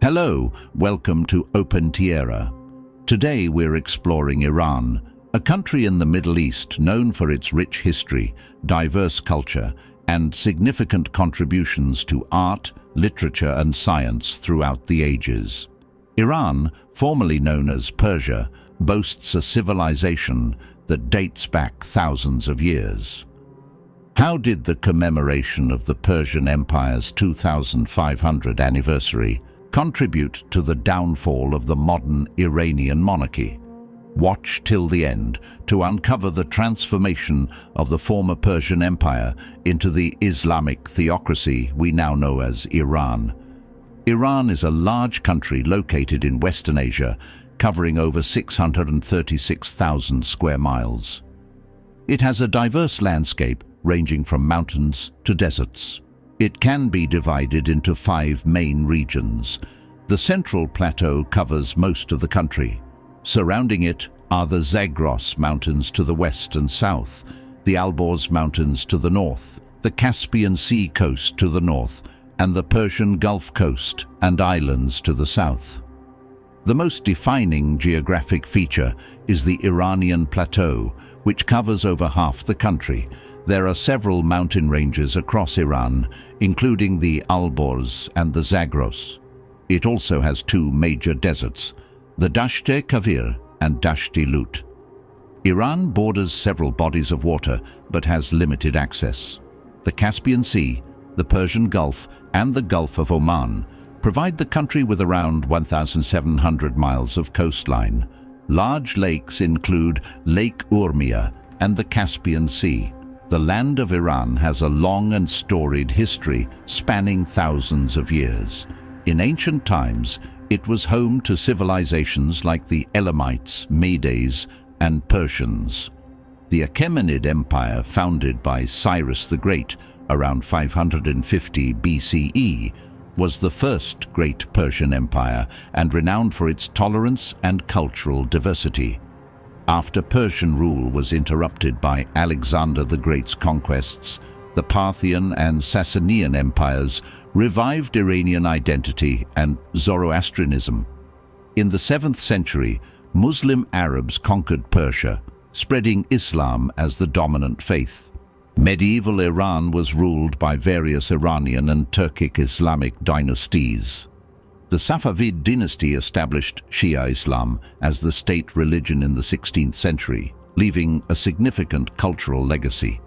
Hello, welcome to Open Tierra. Today we're exploring Iran, a country in the Middle East known for its rich history, diverse culture, and significant contributions to art, literature, and science throughout the ages. Iran, formerly known as Persia, boasts a civilization that dates back thousands of years. How did the commemoration of the Persian Empire's 2500th anniversary contribute to the downfall of the modern Iranian monarchy? Watch till the end to uncover the transformation of the former Persian Empire into the Islamic theocracy we now know as Iran. Iran is a large country located in Western Asia, covering over 636,000 square miles. It has a diverse landscape ranging from mountains to deserts. It can be divided into 5 main regions. The Central Plateau covers most of the country. Surrounding it are the Zagros Mountains to the west and south, the Alborz Mountains to the north, the Caspian Sea coast to the north, and the Persian Gulf coast and islands to the south. The most defining geographic feature is the Iranian Plateau, which covers over half the country. There are several mountain ranges across Iran, including the Alborz and the Zagros. It also has 2 major deserts, the Dasht-e Kavir and Dasht-e Lut. Iran borders several bodies of water but has limited access. The Caspian Sea, the Persian Gulf, and the Gulf of Oman provide the country with around 1,700 miles of coastline. Large lakes include Lake Urmia and the Caspian Sea. The land of Iran has a long and storied history spanning thousands of years. In ancient times, it was home to civilizations like the Elamites, Medes, and Persians. The Achaemenid Empire, founded by Cyrus the Great around 550 BCE, was the first great Persian empire and renowned for its tolerance and cultural diversity. After Persian rule was interrupted by Alexander the Great's conquests, the Parthian and Sasanian empires revived Iranian identity and Zoroastrianism. In the 7th century, Muslim Arabs conquered Persia, spreading Islam as the dominant faith. Medieval Iran was ruled by various Iranian and Turkic Islamic dynasties. The Safavid dynasty established Shia Islam as the state religion in the 16th century, leaving a significant cultural legacy.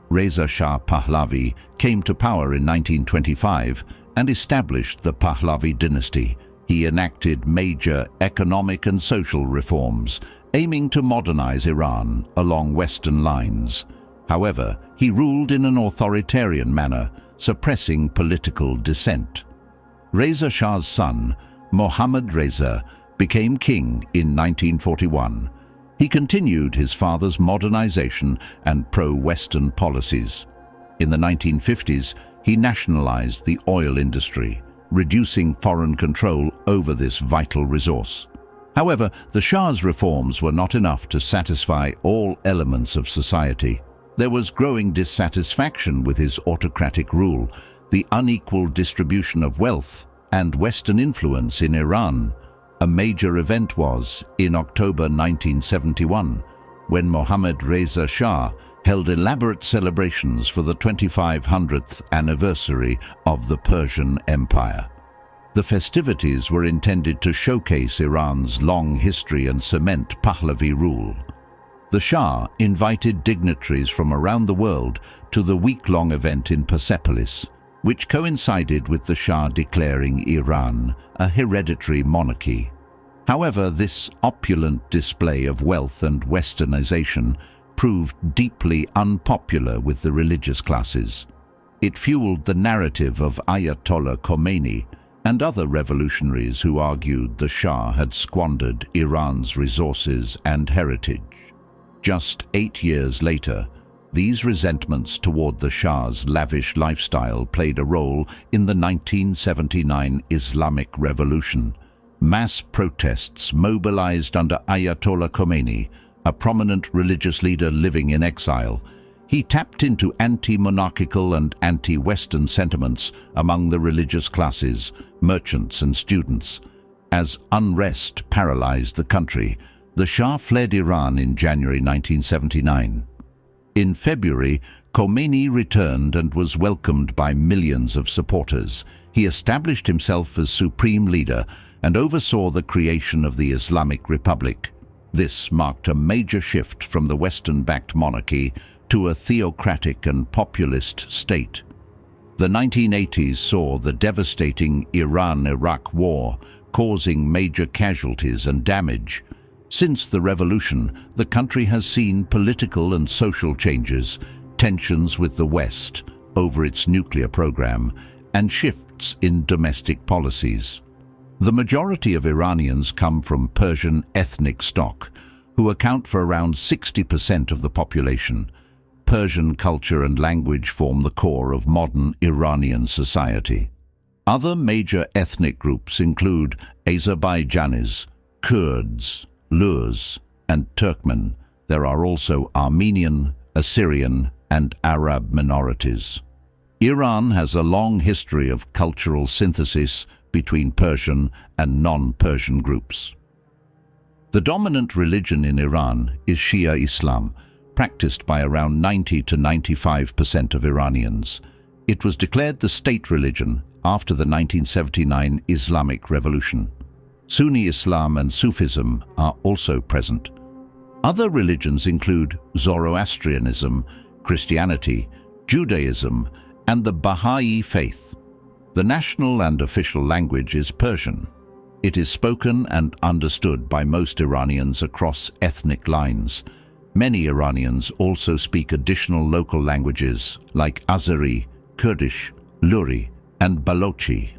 Reza Shah Pahlavi came to power in 1925 and established the Pahlavi dynasty. He enacted major economic and social reforms, aiming to modernize Iran along Western lines. However, he ruled in an authoritarian manner, suppressing political dissent. Reza Shah's son, Mohammad Reza, became king in 1941. He continued his father's modernization and pro-Western policies. In the 1950s, he nationalized the oil industry, reducing foreign control over this vital resource. However, the Shah's reforms were not enough to satisfy all elements of society. There was growing dissatisfaction with his autocratic rule, the unequal distribution of wealth, and Western influence in Iran. A major event was in October 1971, when Mohammad Reza Shah held elaborate celebrations for the 2500th anniversary of the Persian Empire. The festivities were intended to showcase Iran's long history and cement Pahlavi rule. The Shah invited dignitaries from around the world to the week-long event in Persepolis, which coincided with the Shah declaring Iran a hereditary monarchy. However, this opulent display of wealth and westernization proved deeply unpopular with the religious classes. It fueled the narrative of Ayatollah Khomeini and other revolutionaries who argued the Shah had squandered Iran's resources and heritage. Just 8 years later, these resentments toward the Shah's lavish lifestyle played a role in the 1979 Islamic Revolution. Mass protests mobilized under Ayatollah Khomeini, a prominent religious leader living in exile. He tapped into anti-monarchical and anti-Western sentiments among the religious classes, merchants and students. As unrest paralyzed the country, the Shah fled Iran in January 1979. In February, Khomeini returned and was welcomed by millions of supporters. He established himself as supreme leader and oversaw the creation of the Islamic Republic. This marked a major shift from the Western-backed monarchy to a theocratic and populist state. The 1980s saw the devastating Iran-Iraq War, causing major casualties and damage. Since the revolution, the country has seen political and social changes, tensions with the West over its nuclear program, and shifts in domestic policies. The majority of Iranians come from Persian ethnic stock, who account for around 60% of the population. Persian culture and language form the core of modern Iranian society. Other major ethnic groups include Azerbaijanis, Kurds, Lurs, and Turkmen. There are also Armenian, Assyrian, and Arab minorities. Iran has a long history of cultural synthesis between Persian and non-Persian groups. The dominant religion in Iran is Shia Islam, practiced by around 90 to 95% of Iranians. It was declared the state religion after the 1979 Islamic Revolution. Sunni Islam and Sufism are also present. Other religions include Zoroastrianism, Christianity, Judaism, and the Baha'i faith. The national and official language is Persian. It is spoken and understood by most Iranians across ethnic lines. Many Iranians also speak additional local languages like Azeri, Kurdish, Luri, and Balochi.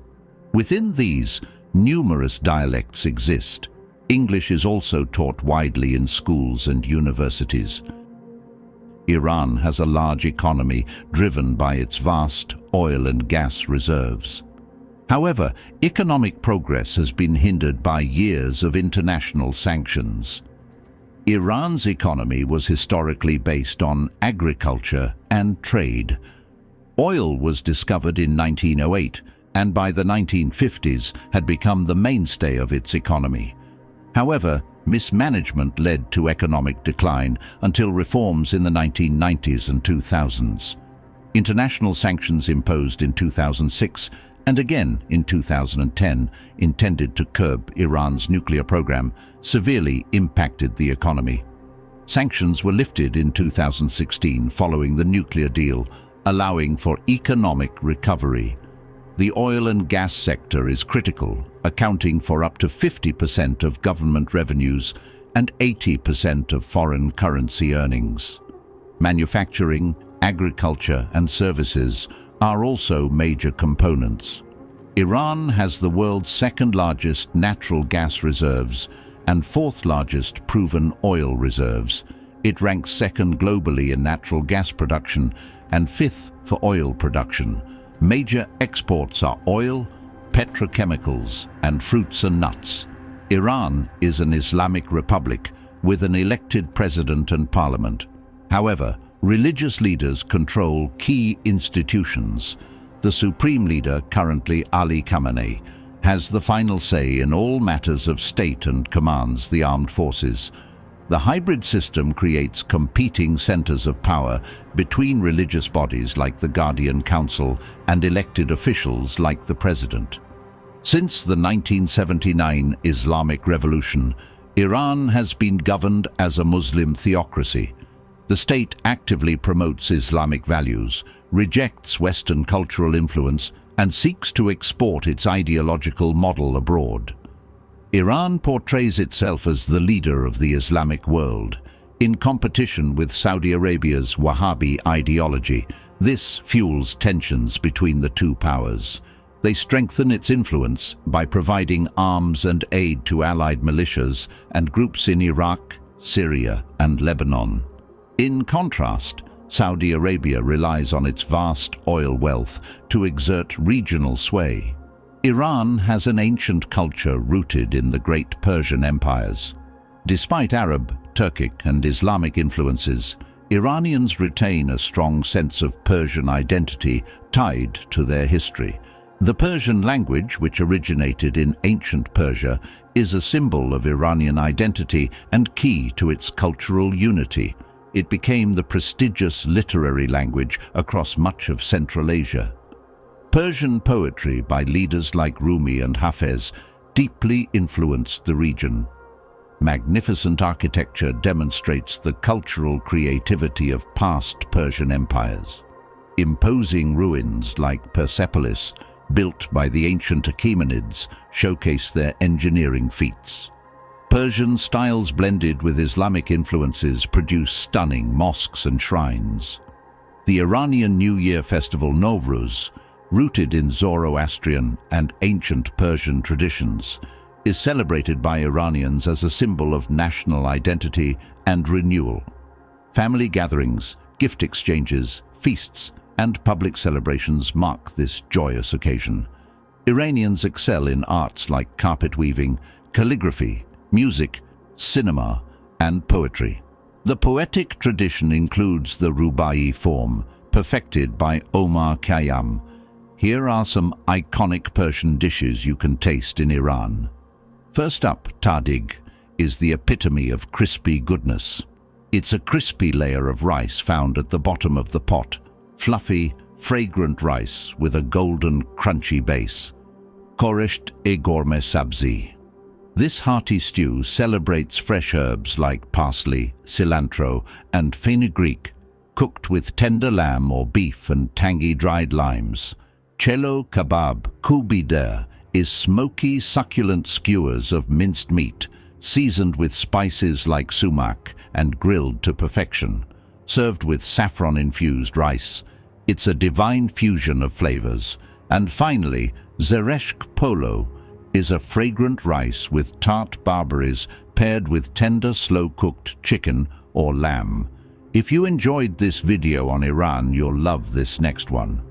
Within these, numerous dialects exist. English is also taught widely in schools and universities. Iran has a large economy driven by its vast oil and gas reserves. However, economic progress has been hindered by years of international sanctions. Iran's economy was historically based on agriculture and trade. Oil was discovered in 1908 and by the 1950s had become the mainstay of its economy. However, mismanagement led to economic decline until reforms in the 1990s and 2000s. International sanctions imposed in 2006 and again in 2010, intended to curb Iran's nuclear program, severely impacted the economy. Sanctions were lifted in 2016 following the nuclear deal, allowing for economic recovery. The oil and gas sector is critical, accounting for up to 50% of government revenues and 80% of foreign currency earnings. Manufacturing, agriculture, and services are also major components. Iran has the world's second-largest natural gas reserves and fourth-largest proven oil reserves. It ranks second globally in natural gas production and fifth for oil production. Major exports are oil, petrochemicals, and fruits and nuts. Iran is an Islamic republic with an elected president and parliament. However, religious leaders control key institutions. The supreme leader, currently Ali Khamenei, has the final say in all matters of state and commands the armed forces. The hybrid system creates competing centers of power between religious bodies like the Guardian Council and elected officials like the president. Since the 1979 Islamic Revolution, Iran has been governed as a Muslim theocracy. The state actively promotes Islamic values, rejects Western cultural influence, and seeks to export its ideological model abroad. Iran portrays itself as the leader of the Islamic world. In competition with Saudi Arabia's Wahhabi ideology, this fuels tensions between the two powers. They strengthen its influence by providing arms and aid to allied militias and groups in Iraq, Syria, and Lebanon. In contrast, Saudi Arabia relies on its vast oil wealth to exert regional sway. Iran has an ancient culture rooted in the great Persian empires. Despite Arab, Turkic, and Islamic influences, Iranians retain a strong sense of Persian identity tied to their history. The Persian language, which originated in ancient Persia, is a symbol of Iranian identity and key to its cultural unity. It became the prestigious literary language across much of Central Asia. Persian poetry by leaders like Rumi and Hafez deeply influenced the region. Magnificent architecture demonstrates the cultural creativity of past Persian empires. Imposing ruins like Persepolis, built by the ancient Achaemenids, showcase their engineering feats. Persian styles blended with Islamic influences produce stunning mosques and shrines. The Iranian New Year festival Nowruz, rooted in Zoroastrian and ancient Persian traditions, is celebrated by Iranians as a symbol of national identity and renewal. Family gatherings, gift exchanges, feasts, and public celebrations mark this joyous occasion. Iranians excel in arts like carpet weaving, calligraphy, music, cinema, and poetry. The poetic tradition includes the Rubai form, perfected by Omar Khayyam. Here are some iconic Persian dishes you can taste in Iran. First up, tadig is the epitome of crispy goodness. It's a crispy layer of rice found at the bottom of the pot. Fluffy, fragrant rice with a golden, crunchy base. Koresht e gourmet sabzi. This hearty stew celebrates fresh herbs like parsley, cilantro, and fenugreek, cooked with tender lamb or beef and tangy dried limes. Chelo kebab kubider is smoky, succulent skewers of minced meat, seasoned with spices like sumac and grilled to perfection. Served with saffron-infused rice, it's a divine fusion of flavors. And finally, zereshk polo is a fragrant rice with tart barberries paired with tender, slow-cooked chicken or lamb. If you enjoyed this video on Iran, you'll love this next one.